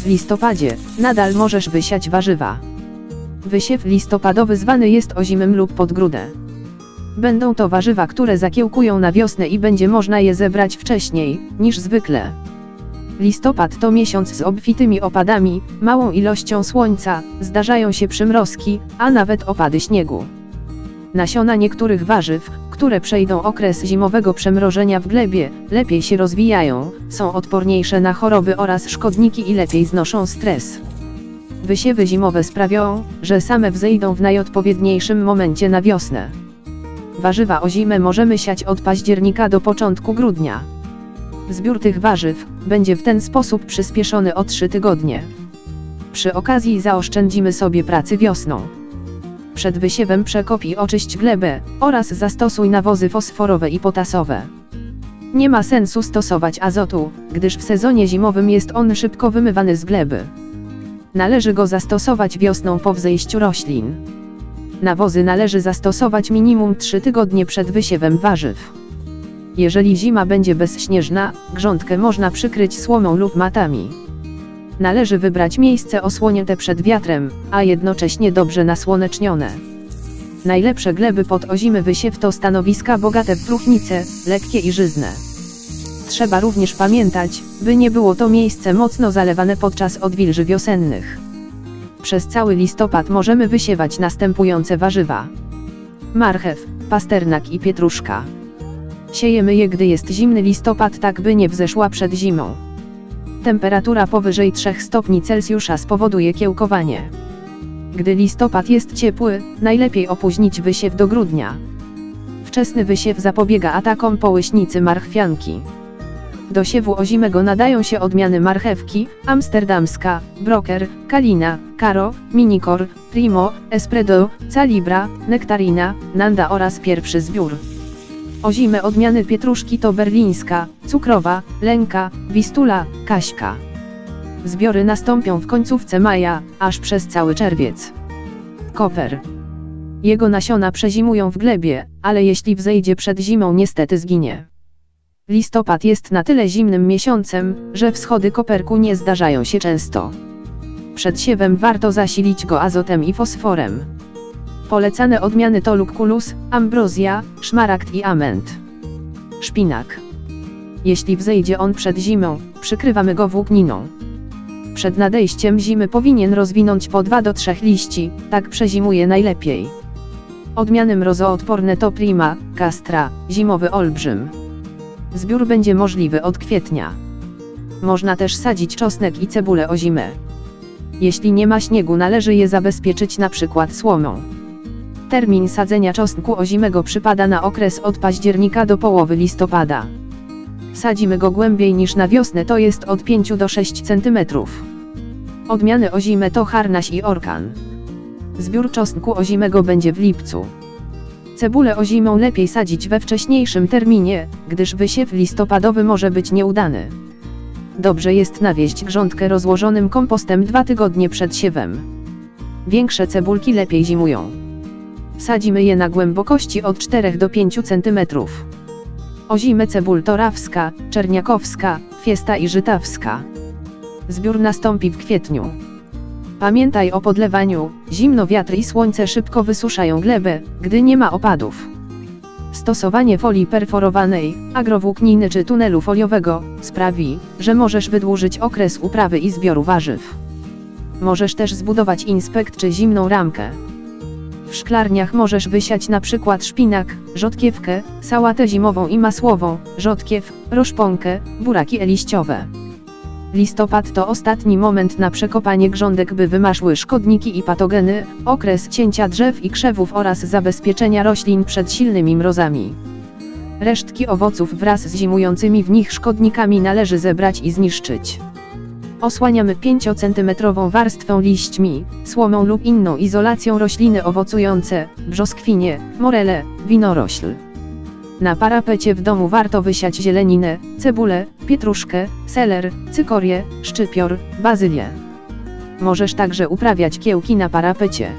w listopadzie, nadal możesz wysiać warzywa. Wysiew listopadowy zwany jest ozimym lub podgrudę. Będą to warzywa, które zakiełkują na wiosnę i będzie można je zebrać wcześniej niż zwykle. Listopad to miesiąc z obfitymi opadami, małą ilością słońca, zdarzają się przymrozki, a nawet opady śniegu. Nasiona niektórych warzyw, które przejdą okres zimowego przemrożenia w glebie, lepiej się rozwijają, są odporniejsze na choroby oraz szkodniki i lepiej znoszą stres. Wysiewy zimowe sprawią, że same wzejdą w najodpowiedniejszym momencie na wiosnę. Warzywa ozime możemy siać od października do początku grudnia. Zbiór tych warzyw będzie w ten sposób przyspieszony o 3 tygodnie. Przy okazji zaoszczędzimy sobie pracy wiosną. Przed wysiewem przekop i oczyść glebę, oraz zastosuj nawozy fosforowe i potasowe. Nie ma sensu stosować azotu, gdyż w sezonie zimowym jest on szybko wymywany z gleby. Należy go zastosować wiosną po wzejściu roślin. Nawozy należy zastosować minimum 3 tygodnie przed wysiewem warzyw. Jeżeli zima będzie bezśnieżna, grządkę można przykryć słomą lub matami. Należy wybrać miejsce osłonięte przed wiatrem, a jednocześnie dobrze nasłonecznione. Najlepsze gleby pod ozimy wysiew to stanowiska bogate w próchnice, lekkie i żyzne. Trzeba również pamiętać, by nie było to miejsce mocno zalewane podczas odwilży wiosennych. Przez cały listopad możemy wysiewać następujące warzywa: marchew, pasternak i pietruszka. Siejemy je, gdy jest zimny listopad, tak by nie wzeszła przed zimą. Temperatura powyżej 3 stopni Celsjusza spowoduje kiełkowanie. Gdy listopad jest ciepły, najlepiej opóźnić wysiew do grudnia. Wczesny wysiew zapobiega atakom połyśnicy marchwianki. Do siewu ozimego nadają się odmiany marchewki, amsterdamska, broker, kalina, karo, minikor, primo, espresso, calibra, nektarina, nanda oraz pierwszy zbiór. Ozime odmiany pietruszki to berlińska, cukrowa, lęka, wistula, kaśka. Zbiory nastąpią w końcówce maja, aż przez cały czerwiec. Koper. Jego nasiona przezimują w glebie, ale jeśli wzejdzie przed zimą, niestety zginie. Listopad jest na tyle zimnym miesiącem, że wschody koperku nie zdarzają się często. Przed siewem warto zasilić go azotem i fosforem. Polecane odmiany to Lucullus, Ambrozja, Szmaragd i Ament. Szpinak. Jeśli wzejdzie on przed zimą, przykrywamy go włókniną. Przed nadejściem zimy powinien rozwinąć po 2 do 3 liści, tak przezimuje najlepiej. Odmiany mrozoodporne to Prima, Castra, zimowy olbrzym. Zbiór będzie możliwy od kwietnia. Można też sadzić czosnek i cebulę ozime. Jeśli nie ma śniegu, należy je zabezpieczyć np. słomą. Termin sadzenia czosnku ozimego przypada na okres od października do połowy listopada. Sadzimy go głębiej niż na wiosnę, to jest od 5 do 6 cm. Odmiany ozime to Harnaś i Orkan. Zbiór czosnku ozimego będzie w lipcu. Cebulę ozimą lepiej sadzić we wcześniejszym terminie, gdyż wysiew listopadowy może być nieudany. Dobrze jest nawieść grządkę rozłożonym kompostem 2 tygodnie przed siewem. Większe cebulki lepiej zimują. Sadzimy je na głębokości od 4 do 5 cm. Ozime cebul to rawska, czerniakowska, fiesta i żytawska. Zbiór nastąpi w kwietniu. Pamiętaj o podlewaniu, zimno, wiatr i słońce szybko wysuszają glebę, gdy nie ma opadów. Stosowanie folii perforowanej, agrowłókniny czy tunelu foliowego sprawi, że możesz wydłużyć okres uprawy i zbioru warzyw. Możesz też zbudować inspekt czy zimną ramkę. W szklarniach możesz wysiać np. szpinak, rzodkiewkę, sałatę zimową i masłową, rzodkiew, roszponkę, buraki liściowe. Listopad to ostatni moment na przekopanie grządek, by wymaszły szkodniki i patogeny, okres cięcia drzew i krzewów oraz zabezpieczenia roślin przed silnymi mrozami. Resztki owoców wraz z zimującymi w nich szkodnikami należy zebrać i zniszczyć. Osłaniamy 5-centymetrową warstwą liśćmi, słomą lub inną izolacją rośliny owocujące, brzoskwinie, morele, winorośl. Na parapecie w domu warto wysiać zieleninę, cebulę, pietruszkę, seler, cykorię, szczypior, bazylię. Możesz także uprawiać kiełki na parapecie.